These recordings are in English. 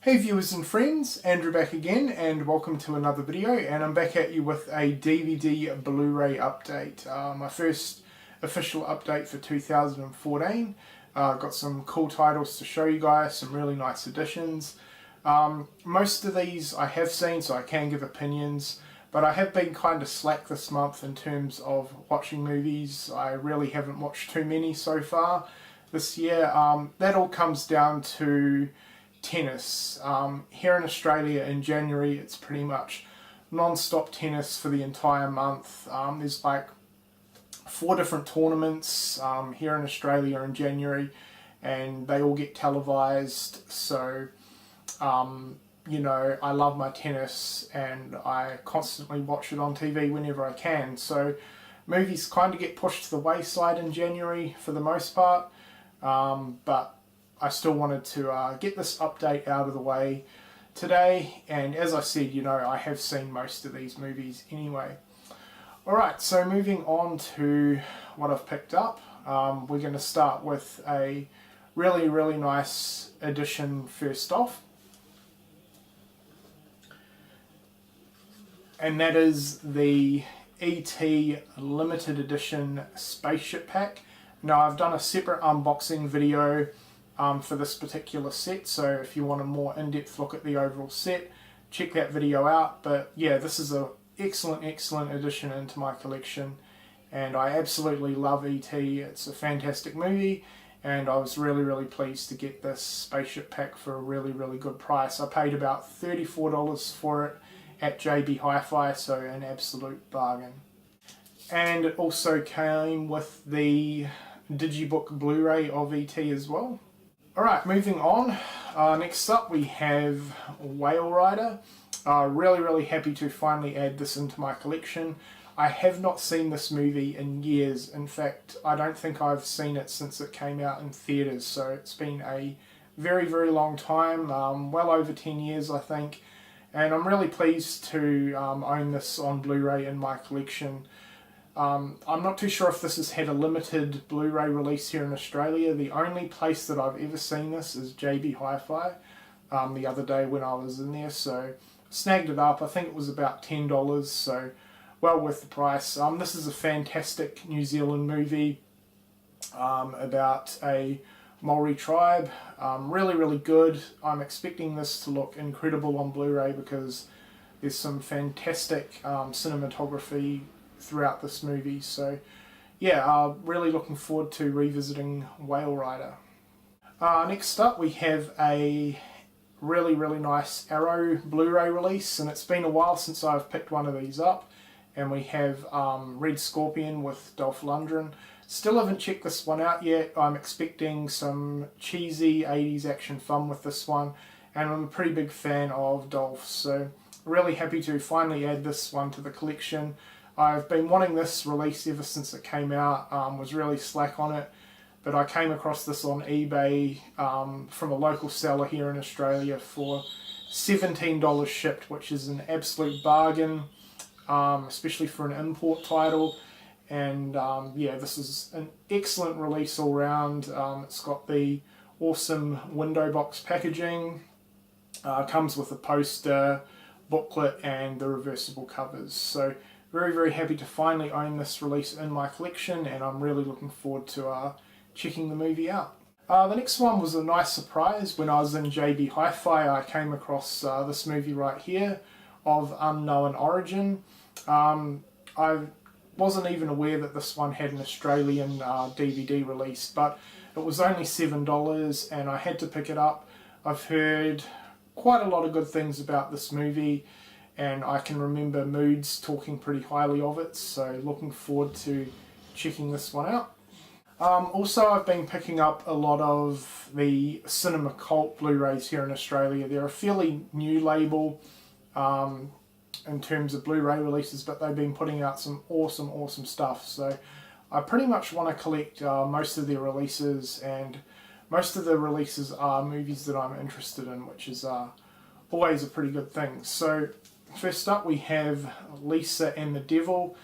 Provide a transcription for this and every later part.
Hey viewers and friends, Andrew back again and welcome to another video, and I'm back at you with a DVD Blu-ray update. My first official update for 2014. Got some cool titles to show you guys, some really nice additions. Most of these I have seen, so I can give opinions, but I have been kind of slack this month in terms of watching movies. I really haven't watched too many so far this year. That all comes down to tennis. Here in Australia in January it's pretty much non-stop tennis for the entire month. There's like 4 different tournaments here in Australia in January, and they all get televised, so you know, I love my tennis and I constantly watch it on TV whenever I can. So movies kind of get pushed to the wayside in January for the most part, but I still wanted to get this update out of the way today, and as I said, you know, I have seen most of these movies anyway. Alright, so moving on to what I've picked up, we're going to start with a really nice edition first off, and that is the E.T. limited edition spaceship pack. Now, I've done a separate unboxing video for this particular set, so if you want a more in-depth look at the overall set, check that video out. But yeah, this is an excellent addition into my collection, and I absolutely love E.T. It's a fantastic movie, and I was really pleased to get this spaceship pack for a really good price. I paid about $34 for it at JB Hi-Fi, so an absolute bargain. And it also came with the Digibook Blu-ray of E.T. as well. Alright, moving on. Next up we have Whale Rider. Really happy to finally add this into my collection. I have not seen this movie in years. In fact, I don't think I've seen it since it came out in theatres, so it's been a very long time, well over 10 years I think, and I'm really pleased to own this on Blu-ray in my collection. I'm not too sure if this has had a limited Blu-ray release here in Australia. The only place that I've ever seen this is JB Hi-Fi the other day when I was in there, so snagged it up. I think it was about $10, so well worth the price. This is a fantastic New Zealand movie about a Maori tribe. Really good. I'm expecting this to look incredible on Blu-ray because there's some fantastic cinematography throughout this movie, so yeah, really looking forward to revisiting Whale Rider. Next up we have a really nice Arrow Blu-ray release, and it's been a while since I've picked one of these up, and we have Red Scorpion with Dolph Lundgren. Still haven't checked this one out yet. I'm expecting some cheesy 80s action fun with this one, and I'm a pretty big fan of Dolph, so really happy to finally add this one to the collection. I've been wanting this release ever since it came out, was really slack on it, but I came across this on eBay from a local seller here in Australia for $17 shipped, which is an absolute bargain, especially for an import title. And yeah, this is an excellent release all round. It's got the awesome window box packaging, comes with a poster, booklet and the reversible covers. So very happy to finally own this release in my collection, and I'm really looking forward to checking the movie out. The next one was a nice surprise. When I was in JB Hi-Fi, I came across this movie right here, Of Unknown Origin. I wasn't even aware that this one had an Australian DVD release, but it was only $7 and I had to pick it up. I've heard quite a lot of good things about this movie, and I can remember Moods talking pretty highly of it, so looking forward to checking this one out. Also, I've been picking up a lot of the Cinema Cult Blu-rays here in Australia. They're a fairly new label in terms of Blu-ray releases, but they've been putting out some awesome stuff, so I pretty much want to collect most of their releases, and most of the releases are movies that I'm interested in, which is always a pretty good thing. So first up we have Lisa and the Devil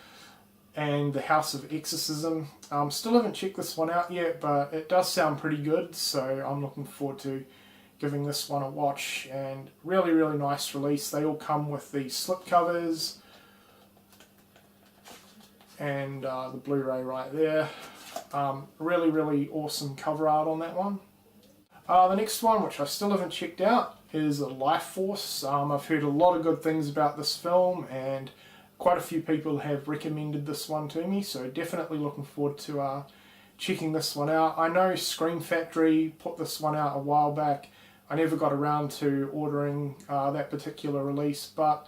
and the House of Exorcism. Still haven't checked this one out yet, but it does sound pretty good, so I'm looking forward to giving this one a watch, and really nice release. They all come with the slipcovers and the Blu-ray right there. Really awesome cover art on that one. The next one, which I still haven't checked out, is Life Force. I've heard a lot of good things about this film, and quite a few people have recommended this one to me, so definitely looking forward to checking this one out. I know Scream Factory put this one out a while back. I never got around to ordering that particular release, but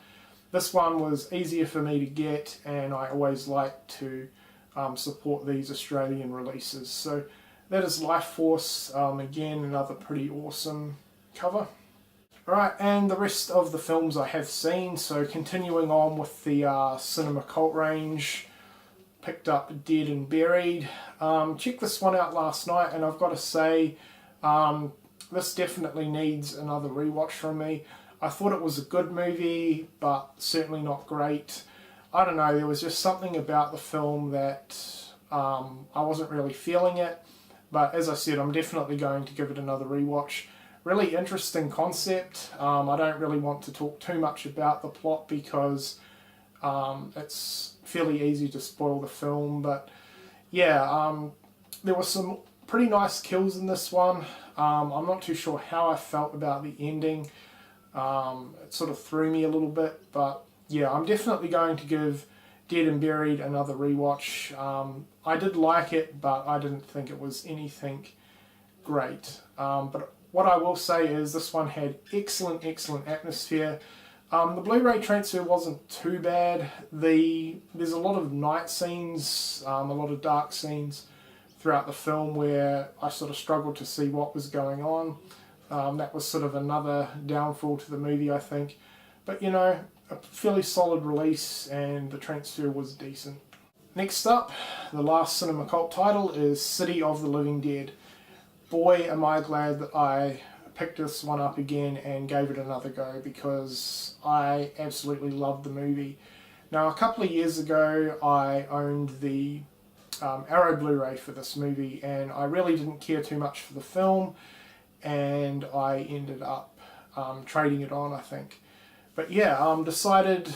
this one was easier for me to get, and I always like to support these Australian releases. So that is Life Force. Again, another pretty awesome cover. Alright, and the rest of the films I have seen, so continuing on with the cinema cult range, picked up Dead and Buried. Checked this one out last night, and I've got to say, this definitely needs another rewatch from me. I thought it was a good movie, but certainly not great. I don't know, there was just something about the film that I wasn't really feeling it. But as I said, I'm definitely going to give it another rewatch. Really interesting concept. I don't really want to talk too much about the plot because it's fairly easy to spoil the film. But yeah, there were some pretty nice kills in this one. I'm not too sure how I felt about the ending. It sort of threw me a little bit, but yeah, I'm definitely going to give Dead and Buried another rewatch. I did like it, but I didn't think it was anything great. But what I will say is this one had excellent atmosphere. The Blu-ray transfer wasn't too bad. There's a lot of night scenes, a lot of dark scenes throughout the film where I sort of struggled to see what was going on. That was sort of another downfall to the movie, I think. But you know, a fairly solid release, and the transfer was decent. Next up, the last cinema cult title is City of the Living Dead. Boy, am I glad that I picked this one up again and gave it another go, because I absolutely loved the movie. Now, a couple of years ago, I owned the Arrow Blu-ray for this movie, and I really didn't care too much for the film, and I ended up trading it on, I think. But yeah, decided,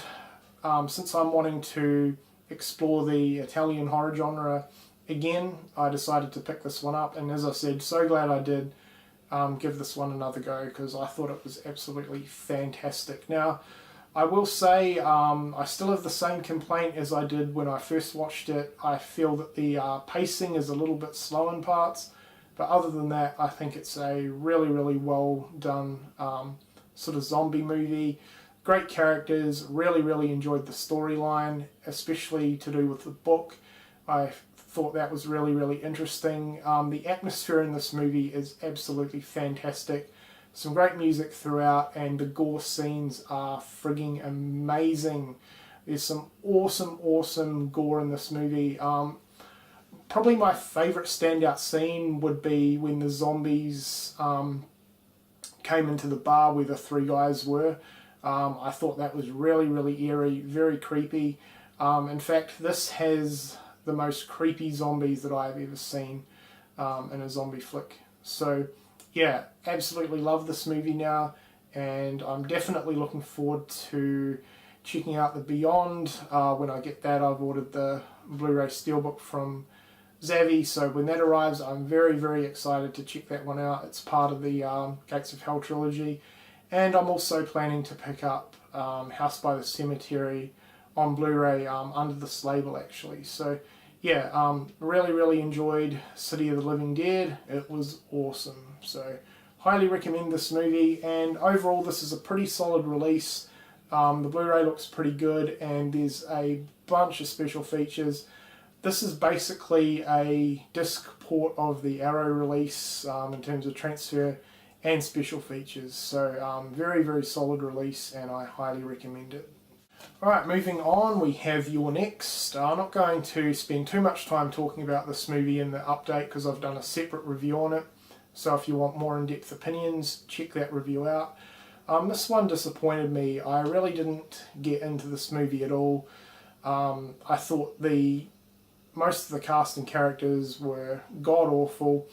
since I'm wanting to explore the Italian horror genre again, I decided to pick this one up, and as I said, so glad I did give this one another go, because I thought it was absolutely fantastic. Now, I will say, I still have the same complaint as I did when I first watched it. I feel that the pacing is a little bit slow in parts, but other than that, I think it's a really well done sort of zombie movie. Great characters, really enjoyed the storyline, especially to do with the book. I thought that was really interesting. The atmosphere in this movie is absolutely fantastic. Some great music throughout, and the gore scenes are frigging amazing. There's some awesome gore in this movie. Probably my favourite standout scene would be when the zombies came into the bar where the three guys were. I thought that was really eerie, very creepy. In fact, this has the most creepy zombies that I've ever seen in a zombie flick. So yeah, absolutely love this movie now, and I'm definitely looking forward to checking out the Beyond. When I get that, I've ordered the Blu-ray Steelbook from Zavvi, so when that arrives, I'm very excited to check that one out. It's part of the Gates of Hell trilogy. And I'm also planning to pick up House by the Cemetery on Blu-ray under this label, actually. So yeah, really enjoyed City of the Living Dead. It was awesome. So highly recommend this movie, and overall this is a pretty solid release. The Blu-ray looks pretty good, and there's a bunch of special features. This is basically a disc port of the Arrow release in terms of transfer and special features. So very solid release, and I highly recommend it. Alright, moving on, we have You're Next. I'm not going to spend too much time talking about this movie in the update because I've done a separate review on it. So if you want more in-depth opinions, check that review out. This one disappointed me. I really didn't get into this movie at all. I thought most of the cast and characters were god-awful.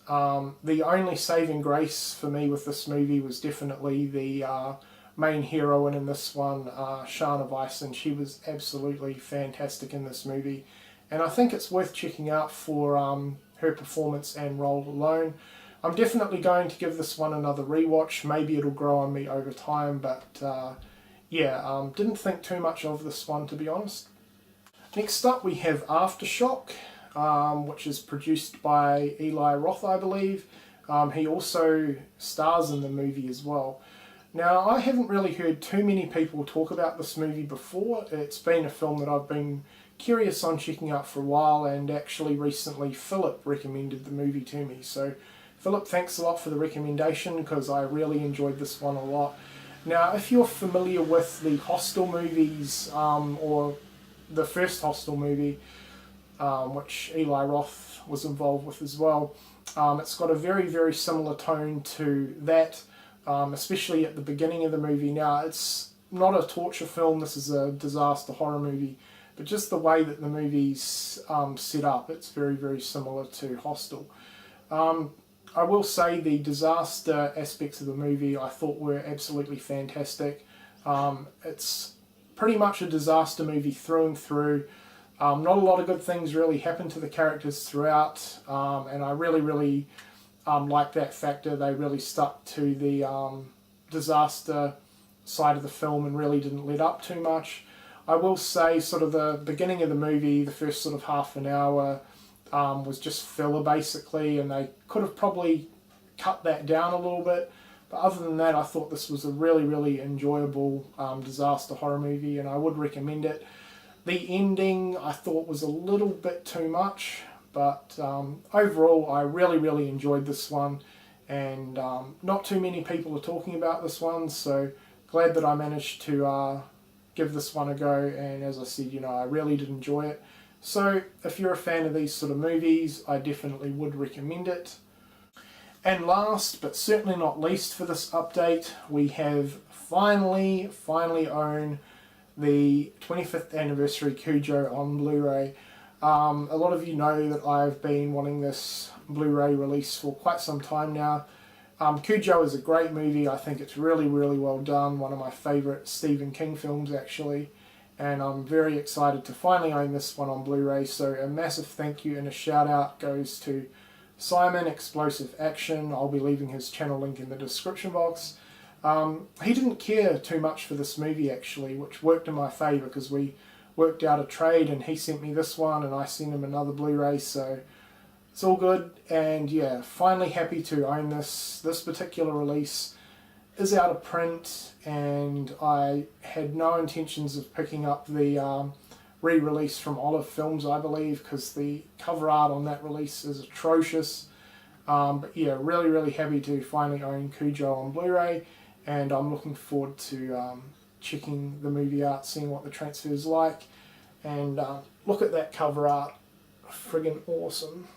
The only saving grace for me with this movie was definitely the main heroine in this one, Shana Weiss, and she was absolutely fantastic in this movie. And I think it's worth checking out for her performance and role alone. I'm definitely going to give this one another rewatch. Maybe it'll grow on me over time, but yeah, didn't think too much of this one, to be honest. Next up we have Aftershock, which is produced by Eli Roth, I believe. He also stars in the movie as well. Now, I haven't really heard too many people talk about this movie before. It's been a film that I've been curious on checking out for a while, and actually recently Philip recommended the movie to me. So Philip, thanks a lot for the recommendation, because I really enjoyed this one a lot. Now, if you're familiar with the Hostel movies, or the first Hostel movie, which Eli Roth was involved with as well, it's got a very, very similar tone to that, especially at the beginning of the movie. Now, it's not a torture film, this is a disaster horror movie, but just the way that the movie's set up, it's very, very similar to Hostel. I will say the disaster aspects of the movie I thought were absolutely fantastic. It's pretty much a disaster movie through and through. Not a lot of good things really happen to the characters throughout, and I really, really like that factor. They really stuck to the disaster side of the film and really didn't let up too much. I will say sort of the beginning of the movie, the first sort of half an hour, was just filler basically, and they could have probably cut that down a little bit. But other than that, I thought this was a really, really enjoyable disaster horror movie, and I would recommend it. The ending I thought was a little bit too much, but overall I really, really enjoyed this one, and not too many people are talking about this one, so glad that I managed to give this one a go. And as I said, you know, I really did enjoy it. So if you're a fan of these sort of movies, I definitely would recommend it. And last but certainly not least for this update, we have finally owned the 25th anniversary Cujo on Blu-ray. A lot of you know that I've been wanting this Blu-ray release for quite some time now. Cujo is a great movie. I think it's really, really well done. One of my favourite Stephen King films actually. And I'm very excited to finally own this one on Blu-ray. So a massive thank you and a shout out goes to Simon Explosive Action. I'll be leaving his channel link in the description box. He didn't care too much for this movie actually, which worked in my favour because we worked out a trade and he sent me this one and I sent him another Blu-ray, so it's all good. And yeah, finally happy to own this. This particular release is out of print, and I had no intentions of picking up the re-release from Olive Films, I believe, because the cover art on that release is atrocious. But yeah, really, really happy to finally own Cujo on Blu-ray, and I'm looking forward to checking the movie out, seeing what the transfer is like, and look at that cover art, friggin' awesome.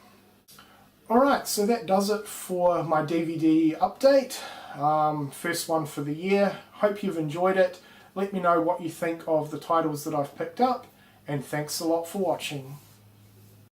Alright, so that does it for my DVD update. First one for the year. Hope you've enjoyed it. Let me know what you think of the titles that I've picked up, and thanks a lot for watching.